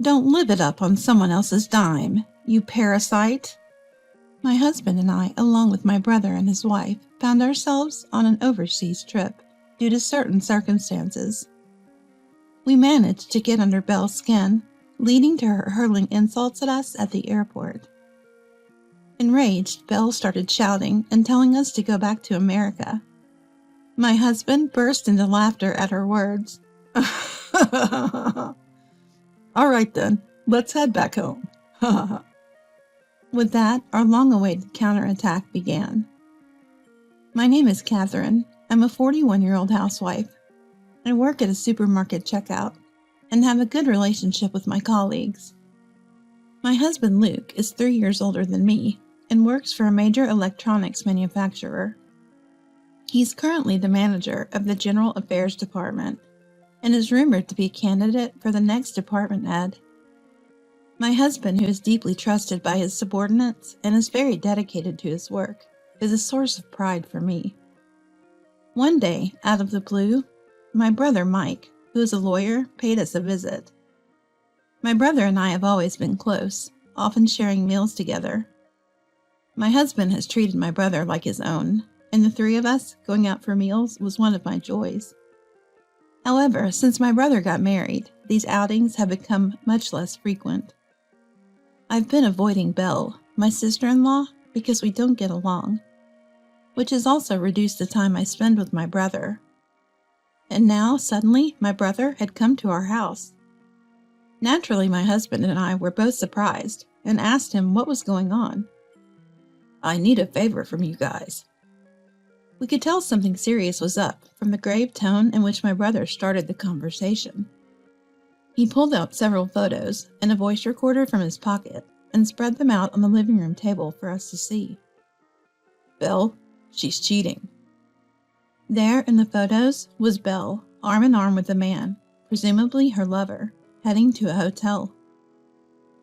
Don't live it up on someone else's dime, you parasite. My husband and I, along with my brother and his wife, found ourselves on an overseas trip due to certain circumstances. We managed to get under Belle's skin, leading to her hurling insults at us at the airport. Enraged, Belle started shouting and telling us to go back to America. My husband burst into laughter at her words. All right then, let's head back home. With that, our long-awaited counterattack began. My name is Catherine. I'm a 41-year-old housewife. I work at a supermarket checkout and have a good relationship with my colleagues. My husband Luke is 3 years older than me and works for a major electronics manufacturer. He's currently the manager of the General Affairs Department and is rumored to be a candidate for the next department head. My husband, who is deeply trusted by his subordinates and is very dedicated to his work, is a source of pride for me. One day, out of the blue, my brother Mike, who is a lawyer, paid us a visit. My brother and I have always been close, often sharing meals together. My husband has treated my brother like his own, and the three of us going out for meals was one of my joys. However, since my brother got married, these outings have become much less frequent. I've been avoiding Belle, my sister-in-law, because we don't get along, which has also reduced the time I spend with my brother. And now, suddenly, my brother had come to our house. Naturally, my husband and I were both surprised and asked him what was going on. I need a favor from you guys. We could tell something serious was up from the grave tone in which my brother started the conversation. He pulled out several photos and a voice recorder from his pocket and spread them out on the living room table for us to see. Belle, she's cheating. There in the photos was Belle, arm in arm with a man, presumably her lover, heading to a hotel.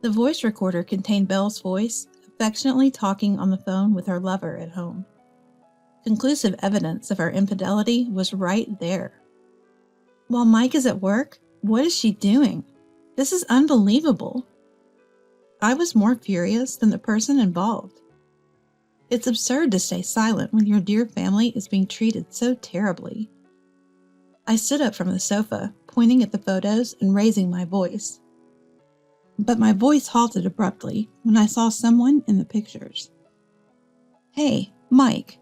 The voice recorder contained Belle's voice, affectionately talking on the phone with her lover at home. Conclusive evidence of her infidelity was right there. While Mike is at work, what is she doing? This is unbelievable. I was more furious than the person involved. It's absurd to stay silent when your dear family is being treated so terribly. I stood up from the sofa, pointing at the photos and raising my voice. But my voice halted abruptly when I saw someone in the pictures. Hey, Mike.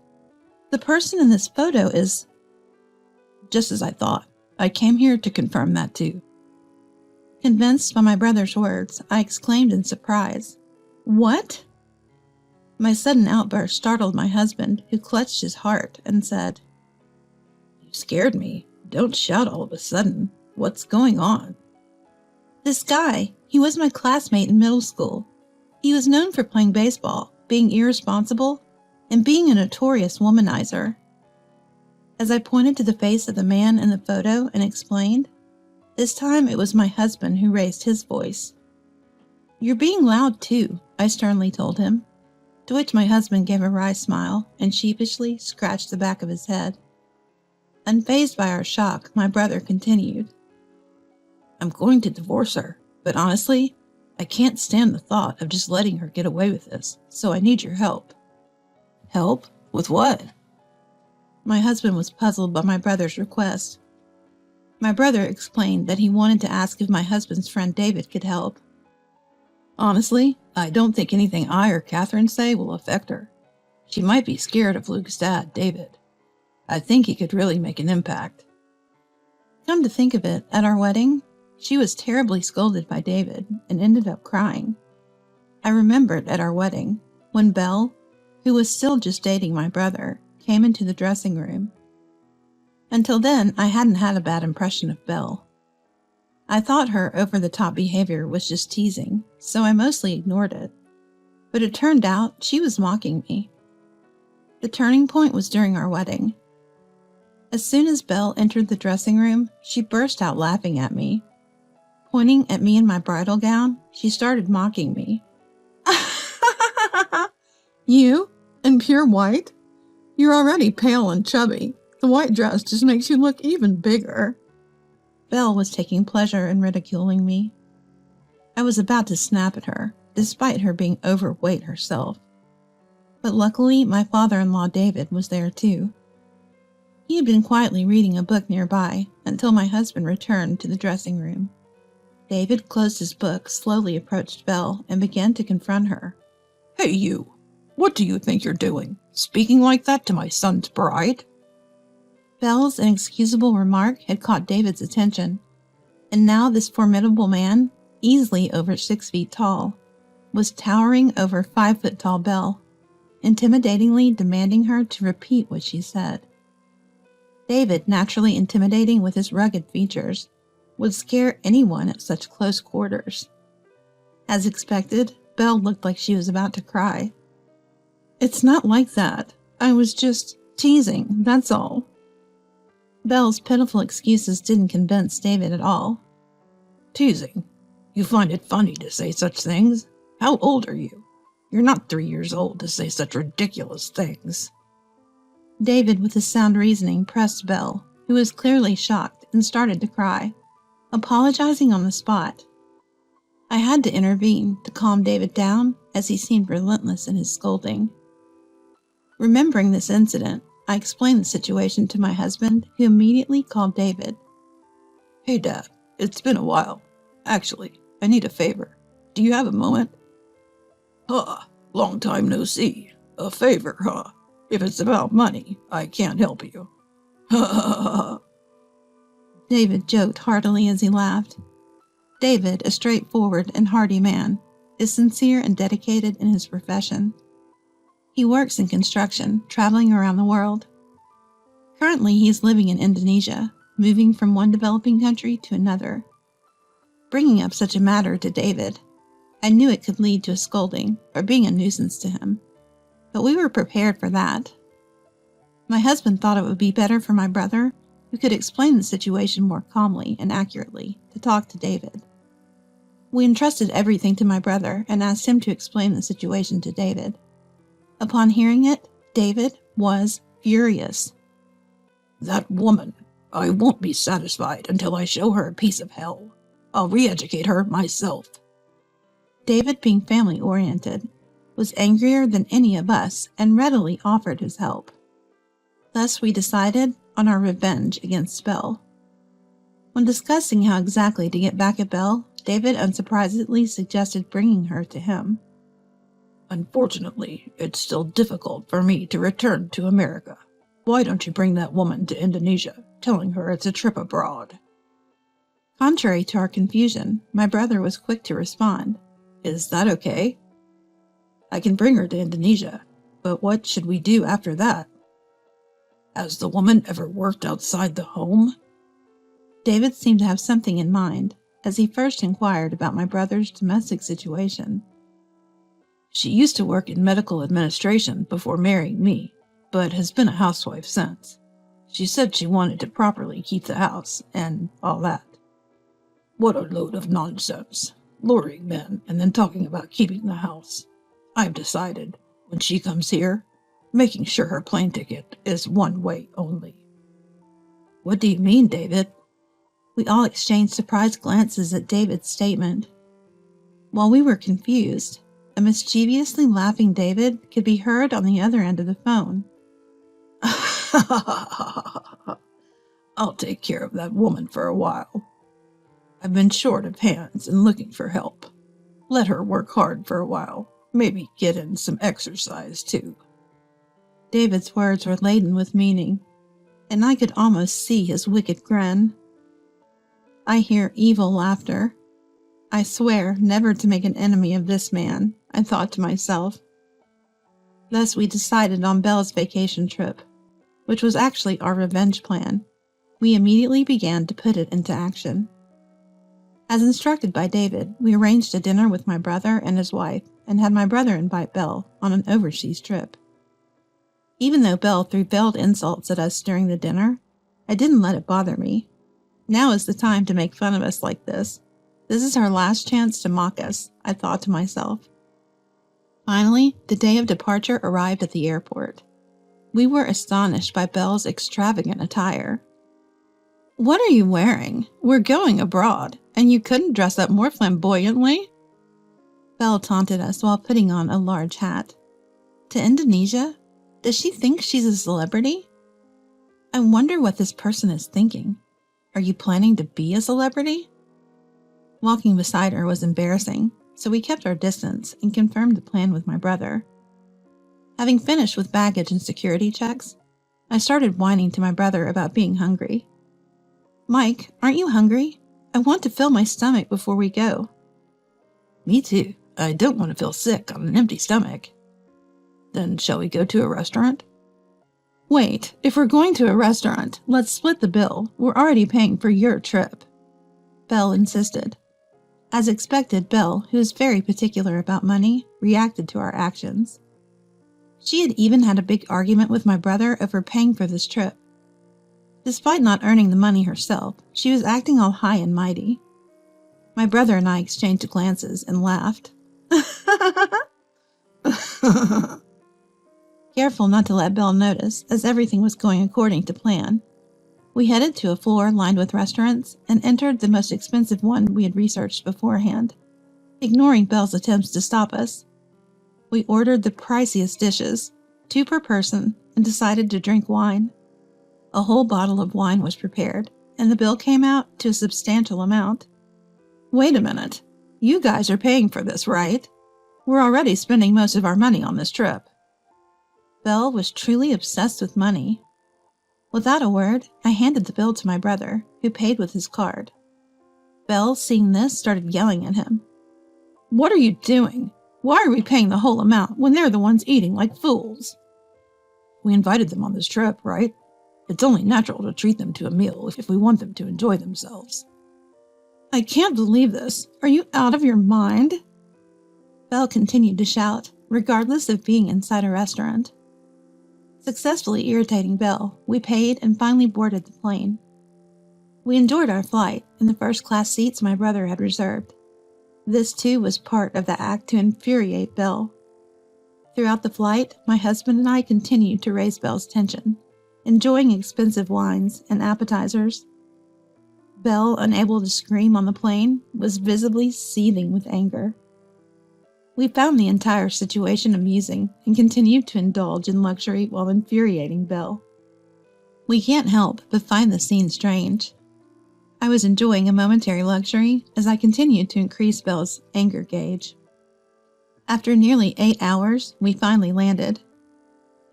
The person in this photo is... Just as I thought. I came here to confirm that too. Convinced by my brother's words, I exclaimed in surprise. What? My sudden outburst startled my husband, who clutched his heart and said, You scared me. Don't shout all of a sudden. What's going on? This guy, he was my classmate in middle school. He was known for playing baseball, being irresponsible, and being a notorious womanizer. As I pointed to the face of the man in the photo and explained, this time it was my husband who raised his voice. You're being loud too, I sternly told him, to which my husband gave a wry smile and sheepishly scratched the back of his head. Unfazed by our shock, my brother continued. I'm going to divorce her, but honestly, I can't stand the thought of just letting her get away with this, so I need your help. Help? With what? My husband was puzzled by my brother's request. My brother explained that he wanted to ask if my husband's friend David could help. Honestly, I don't think anything I or Catherine say will affect her. She might be scared of Luke's dad, David. I think he could really make an impact. Come to think of it, at our wedding, she was terribly scolded by David and ended up crying. I remembered at our wedding when Belle, who was still just dating my brother, came into the dressing room. Until then, I hadn't had a bad impression of Belle. I thought her over-the-top behavior was just teasing, so I mostly ignored it. But it turned out she was mocking me. The turning point was during our wedding. As soon as Belle entered the dressing room, she burst out laughing at me. Pointing at me in my bridal gown, she started mocking me. You? In pure white? You're already pale and chubby. The white dress just makes you look even bigger. Belle was taking pleasure in ridiculing me. I was about to snap at her, despite her being overweight herself. But luckily, my father-in-law David was there too. He had been quietly reading a book nearby until my husband returned to the dressing room. David closed his book, slowly approached Belle, and began to confront her. "Hey you, what do you think you're doing? Speaking like that to my son's bride?" Belle's inexcusable remark had caught David's attention, and now this formidable man, easily over 6 feet tall, was towering over 5-foot-tall Belle, intimidatingly demanding her to repeat what she said. David, naturally intimidating with his rugged features, would scare anyone at such close quarters. As expected, Belle looked like she was about to cry. "It's not like that. I was just teasing, that's all." Belle's pitiful excuses didn't convince David at all. "Teasing? You find it funny to say such things? How old are you? You're not 3 years old to say such ridiculous things." David, with his sound reasoning, pressed Belle, who was clearly shocked and started to cry, apologizing on the spot. I had to intervene to calm David down, as he seemed relentless in his scolding. Remembering this incident, I explained the situation to my husband, who immediately called David. "Hey Dad, it's been a while. Actually, I need a favor. Do you have a moment?" "Huh, long time no see. A favor, huh? If it's about money, I can't help you." David joked heartily as he laughed. David, a straightforward and hearty man, is sincere and dedicated in his profession. He works in construction, traveling around the world. Currently, he is living in Indonesia, moving from one developing country to another. Bringing up such a matter to David, I knew it could lead to a scolding or being a nuisance to him, but we were prepared for that. My husband thought it would be better for my brother, who could explain the situation more calmly and accurately, to talk to David. We entrusted everything to my brother and asked him to explain the situation to David. Upon hearing it, David was furious. "That woman! I won't be satisfied until I show her a piece of hell. I'll re-educate her myself." David, being family-oriented, was angrier than any of us and readily offered his help. Thus we decided on our revenge against Belle. When discussing how exactly to get back at Belle, David unsurprisingly suggested bringing her to him. "Unfortunately, it's still difficult for me to return to America. Why don't you bring that woman to Indonesia, telling her it's a trip abroad?" Contrary to our confusion, my brother was quick to respond. "Is that okay? I can bring her to Indonesia, but what should we do after that? Has the woman ever worked outside the home?" David seemed to have something in mind, as he first inquired about my brother's domestic situation. "She used to work in medical administration before marrying me, but has been a housewife since. She said she wanted to properly keep the house, and all that." "What a load of nonsense. Luring men and then talking about keeping the house. I've decided, when she comes here, making sure her plane ticket is one way only." "What do you mean, David?" We all exchanged surprised glances at David's statement. While we were confused, a mischievously laughing David could be heard on the other end of the phone. "I'll take care of that woman for a while. I've been short of hands and looking for help. Let her work hard for a while, maybe get in some exercise too." David's words were laden with meaning, and I could almost see his wicked grin. I hear evil laughter. I swear never to make an enemy of this man, I thought to myself. Thus we decided on Belle's vacation trip, which was actually our revenge plan. We immediately began to put it into action. As instructed by David, we arranged a dinner with my brother and his wife and had my brother invite Belle on an overseas trip. Even though Belle threw veiled insults at us during the dinner, I didn't let it bother me. Now is the time to make fun of us like this. This is our last chance to mock us, I thought to myself. Finally, the day of departure arrived at the airport. We were astonished by Belle's extravagant attire. "What are you wearing? We're going abroad. And you couldn't dress up more flamboyantly? Belle taunted us while putting on a large hat. To Indonesia? Does she think she's a celebrity? I wonder what this person is thinking. Are you planning to be a celebrity? Walking beside her was embarrassing, so we kept our distance and confirmed the plan with my brother. Having finished with baggage and security checks, I started whining to my brother about being hungry. Mike, aren't you hungry? I want to fill my stomach before we go. Me too. I don't want to feel sick on an empty stomach. Then shall we go to a restaurant? Wait, if we're going to a restaurant, let's split the bill. We're already paying for your trip. Belle insisted. As expected, Belle, who is very particular about money, reacted to our actions. She had even had a big argument with my brother over paying for this trip. Despite not earning the money herself, she was acting all high and mighty. My brother and I exchanged glances and laughed. Careful not to let Belle notice, as everything was going according to plan. We headed to a floor lined with restaurants and entered the most expensive one we had researched beforehand, ignoring Belle's attempts to stop us. We ordered the priciest dishes, 2 per person, and decided to drink wine. A whole bottle of wine was prepared, and the bill came out to a substantial amount. Wait a minute. You guys are paying for this, right? We're already spending most of our money on this trip. Belle was truly obsessed with money. Without a word, I handed the bill to my brother, who paid with his card. Belle, seeing this, started yelling at him. What are you doing? Why are we paying the whole amount when they're the ones eating like fools? We invited them on this trip, right? It's only natural to treat them to a meal if we want them to enjoy themselves. I can't believe this. Are you out of your mind? Belle continued to shout, regardless of being inside a restaurant. Successfully irritating Belle, we paid and finally boarded the plane. We enjoyed our flight in the first-class seats my brother had reserved. This, too, was part of the act to infuriate Belle. Throughout the flight, my husband and I continued to raise Belle's tension, enjoying expensive wines and appetizers. Belle, unable to scream on the plane, was visibly seething with anger. We found the entire situation amusing and continued to indulge in luxury while infuriating Belle. We can't help but find the scene strange. I was enjoying a momentary luxury as I continued to increase Belle's anger gauge. After nearly 8 hours, we finally landed.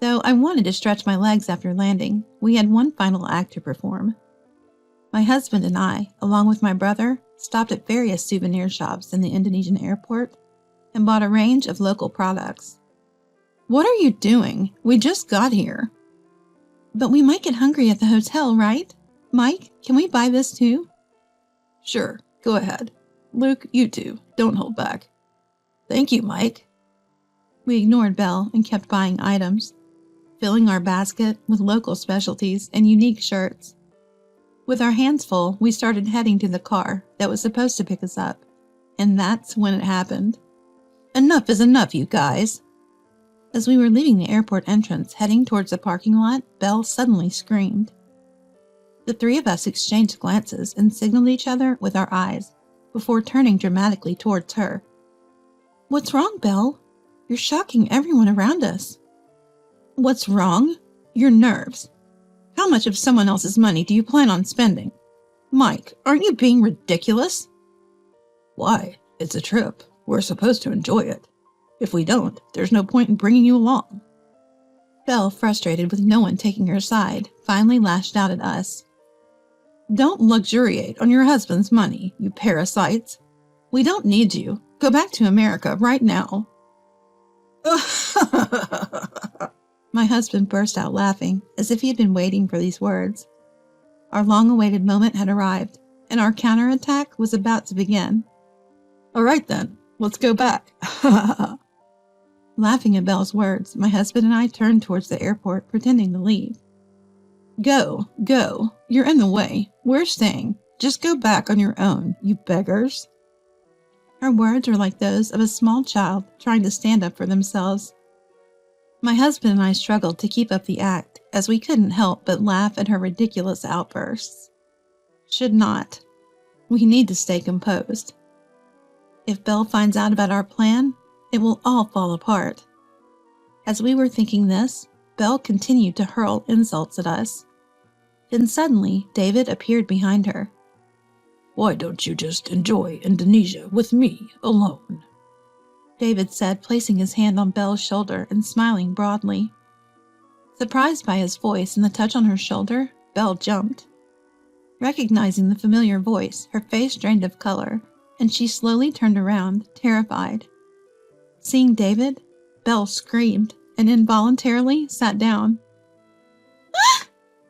Though I wanted to stretch my legs after landing, we had one final act to perform. My husband and I, along with my brother, stopped at various souvenir shops in the Indonesian airport and bought a range of local products. What are you doing? We just got here. But we might get hungry at the hotel, right? Mike, can we buy this too? Sure, go ahead. Luke, you too. Don't hold back. Thank you, Mike. We ignored Belle and kept buying items, filling our basket with local specialties and unique shirts. With our hands full, we started heading to the car that was supposed to pick us up, and that's when it happened. Enough is enough, you guys. As we were leaving the airport entrance heading towards the parking lot, Belle suddenly screamed. The 3 of us exchanged glances and signaled each other with our eyes before turning dramatically towards her. What's wrong, Belle? You're shocking everyone around us. What's wrong? Your nerves. How much of someone else's money do you plan on spending? Mike, aren't you being ridiculous? Why? It's a trip. We're supposed to enjoy it. If we don't, there's no point in bringing you along. Belle, frustrated with no one taking her side, finally lashed out at us. Don't luxuriate on your husband's money, you parasites. We don't need you. Go back to America right now. My husband burst out laughing, as if he had been waiting for these words. Our long-awaited moment had arrived, and our counterattack was about to begin. All right then, let's go back. Laughing at Belle's words, my husband and I turned towards the airport, pretending to leave. Go. You're in the way. We're staying. Just go back on your own, you beggars. Her words were like those of a small child trying to stand up for themselves. My husband and I struggled to keep up the act, as we couldn't help but laugh at her ridiculous outbursts. Should not. We need to stay composed. If Belle finds out about our plan, it will all fall apart. As we were thinking this, Belle continued to hurl insults at us. Then suddenly, David appeared behind her. Why don't you just enjoy Indonesia with me alone? David said, placing his hand on Belle's shoulder and smiling broadly. Surprised by his voice and the touch on her shoulder, Belle jumped. Recognizing the familiar voice, her face drained of color, and she slowly turned around, terrified. Seeing David, Belle screamed and involuntarily sat down.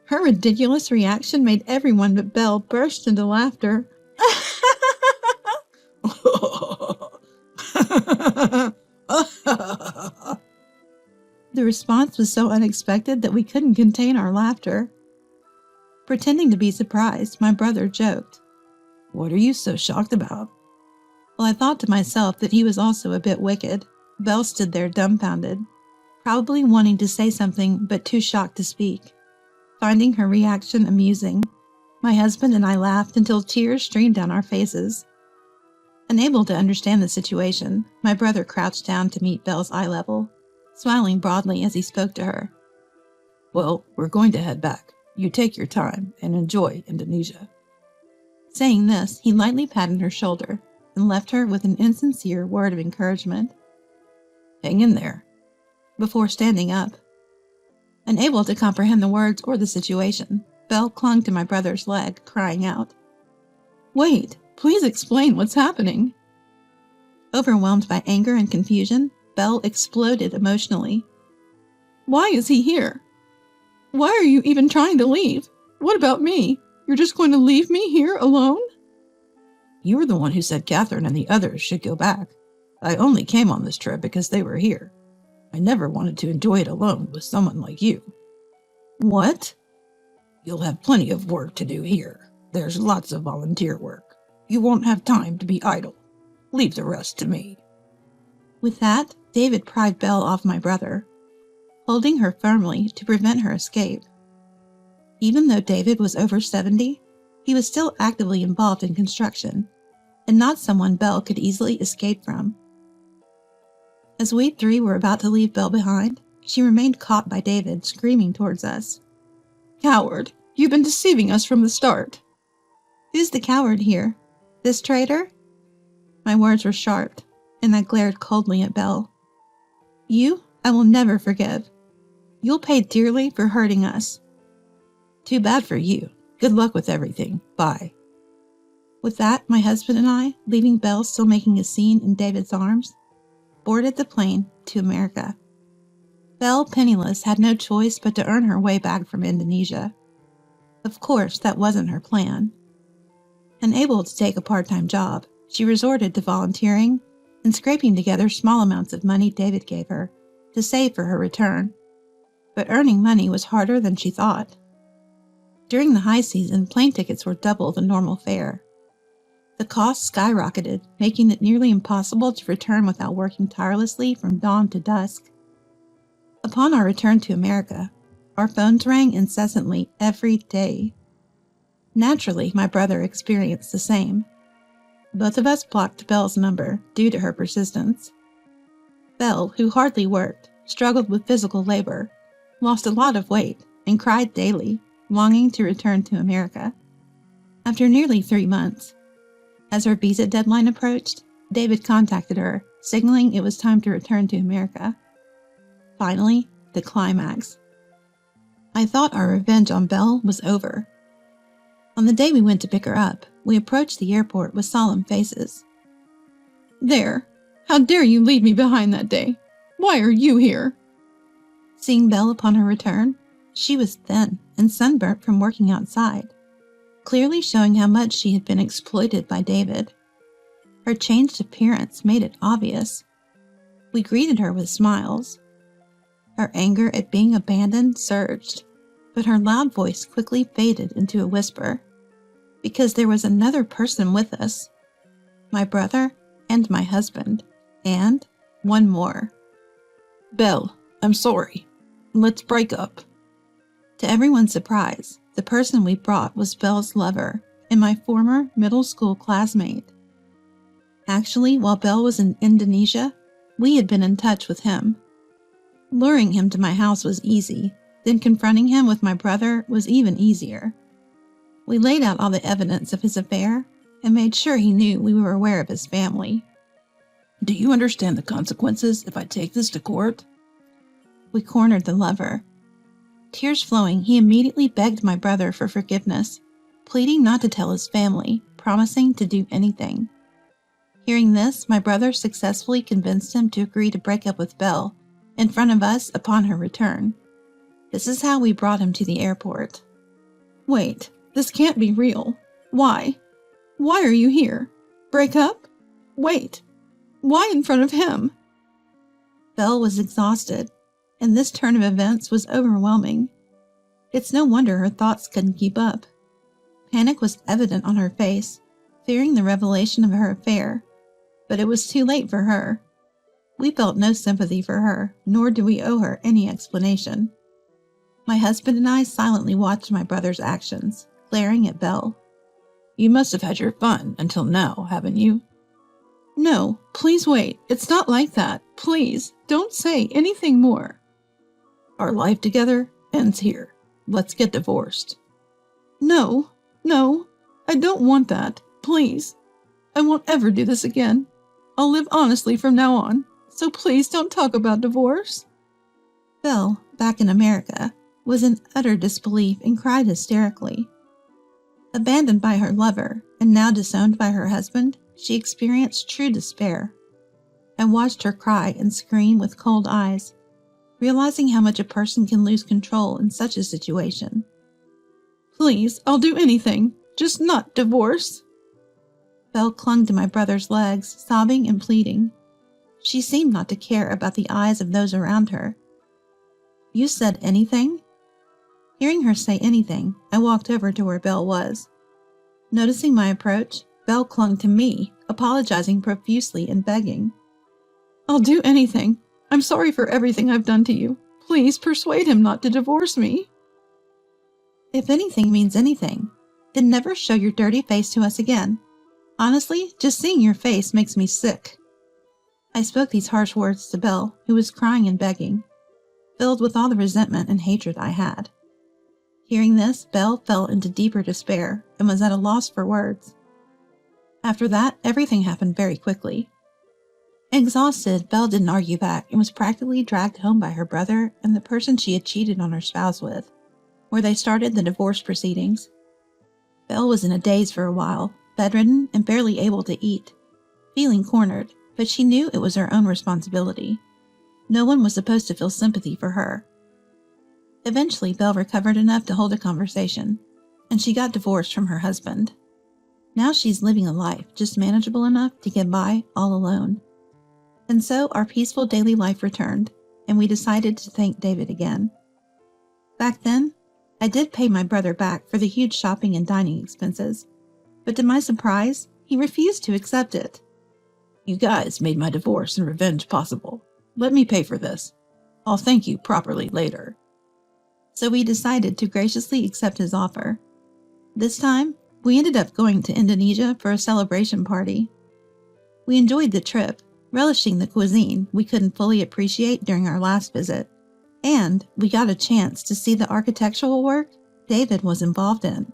Her ridiculous reaction made everyone but Belle burst into laughter. The response was so unexpected that we couldn't contain our laughter. Pretending to be surprised, my brother joked, What are you so shocked about? Well, I thought to myself that he was also a bit wicked. Belle stood there dumbfounded, probably wanting to say something but too shocked to speak. Finding her reaction amusing, my husband and I laughed until tears streamed down our faces. Unable to understand the situation, my brother crouched down to meet Belle's eye level, smiling broadly as he spoke to her. Well, we're going to head back. You take your time and enjoy Indonesia. Saying this, he lightly patted her shoulder and left her with an insincere word of encouragement. Hang in there. Before standing up. Unable to comprehend the words or the situation, Belle clung to my brother's leg, crying out, Wait, please explain what's happening. Overwhelmed by anger and confusion, Belle exploded emotionally. Why is he here? Why are you even trying to leave? What about me? You're just going to leave me here alone? You were the one who said Catherine and the others should go back. I only came on this trip because they were here. I never wanted to enjoy it alone with someone like you. What? You'll have plenty of work to do here. There's lots of volunteer work. You won't have time to be idle. Leave the rest to me. With that, David pried Belle off my brother, holding her firmly to prevent her escape. Even though David was over 70, he was still actively involved in construction, and not someone Belle could easily escape from. As we three were about to leave Belle behind, she remained caught by David, screaming towards us. Coward! You've been deceiving us from the start. Who's the coward here? This traitor? My words were sharp, and I glared coldly at Belle. You, I will never forgive. You'll pay dearly for hurting us. Too bad for you. Good luck with everything. Bye. With that, my husband and I, leaving Belle still making a scene in David's arms, boarded the plane to America. Belle, penniless, had no choice but to earn her way back from Indonesia. Of course, that wasn't her plan. Unable to take a part-time job, she resorted to volunteering and scraping together small amounts of money David gave her to save for her return. But earning money was harder than she thought. During the high season, plane tickets were double the normal fare. The cost skyrocketed, making it nearly impossible to return without working tirelessly from dawn to dusk. Upon our return to America, our phones rang incessantly every day. Naturally, my brother experienced the same. Both of us blocked Belle's number due to her persistence. Belle, who hardly worked, struggled with physical labor, lost a lot of weight, and cried daily, longing to return to America. After nearly 3 months, as her visa deadline approached, David contacted her, signaling it was time to return to America. Finally, the climax. I thought our revenge on Belle was over. On the day we went to pick her up, we approached the airport with solemn faces. There! How dare you leave me behind that day? Why are you here? Seeing Belle upon her return, she was thin and sunburnt from working outside, clearly showing how much she had been exploited by David. Her changed appearance made it obvious. We greeted her with smiles. Her anger at being abandoned surged, but her loud voice quickly faded into a whisper, because there was another person with us, my brother and my husband, and one more. Belle, I'm sorry. Let's break up. To everyone's surprise, the person we brought was Belle's lover, and my former middle school classmate. Actually, while Belle was in Indonesia, we had been in touch with him. Luring him to my house was easy, then confronting him with my brother was even easier. We laid out all the evidence of his affair and made sure he knew we were aware of his family. Do you understand the consequences if I take this to court? We cornered the lover. Tears flowing, he immediately begged my brother for forgiveness, pleading not to tell his family, promising to do anything. Hearing this, my brother successfully convinced him to agree to break up with Belle in front of us upon her return. This is how we brought him to the airport. Wait, this can't be real. Why? Why are you here? Break up? Wait. Why in front of him? Belle was exhausted, and this turn of events was overwhelming. It's no wonder her thoughts couldn't keep up. Panic was evident on her face, fearing the revelation of her affair, but it was too late for her. We felt no sympathy for her, nor do we owe her any explanation. My husband and I silently watched my brother's actions, glaring at Belle. You must have had your fun until now, haven't you? No, please wait. It's not like that. Please, don't say anything more. Our life together ends here. Let's get divorced. No, I don't want that. Please. I won't ever do this again. I'll live honestly from now on, so please don't talk about divorce. Belle, back in America, was in utter disbelief and cried hysterically. Abandoned by her lover and now disowned by her husband, she experienced true despair. I watched her cry and scream with cold eyes, realizing how much a person can lose control in such a situation. Please, I'll do anything, just not divorce. Belle clung to my brother's legs, sobbing and pleading. She seemed not to care about the eyes of those around her. You said anything? Hearing her say anything, I walked over to where Belle was. Noticing my approach, Belle clung to me, apologizing profusely and begging. I'll do anything. I'm sorry for everything I've done to you. Please persuade him not to divorce me. If anything means anything, then never show your dirty face to us again. Honestly, just seeing your face makes me sick. I spoke these harsh words to Belle, who was crying and begging, filled with all the resentment and hatred I had. Hearing this, Belle fell into deeper despair and was at a loss for words. After that, everything happened very quickly. Exhausted, Belle didn't argue back and was practically dragged home by her brother and the person she had cheated on her spouse with, where they started the divorce proceedings. Belle was in a daze for a while, bedridden and barely able to eat, feeling cornered, but she knew it was her own responsibility. No one was supposed to feel sympathy for her. Eventually, Belle recovered enough to hold a conversation, and she got divorced from her husband. Now she's living a life just manageable enough to get by all alone. And so our peaceful daily life returned, and we decided to thank David again. Back then, I did pay my brother back for the huge shopping and dining expenses, but to my surprise, he refused to accept it. You guys made my divorce and revenge possible. Let me pay for this. I'll thank you properly later. So we decided to graciously accept his offer. This time, we ended up going to Indonesia for a celebration party. We enjoyed the trip, relishing the cuisine we couldn't fully appreciate during our last visit, and we got a chance to see the architectural work David was involved in.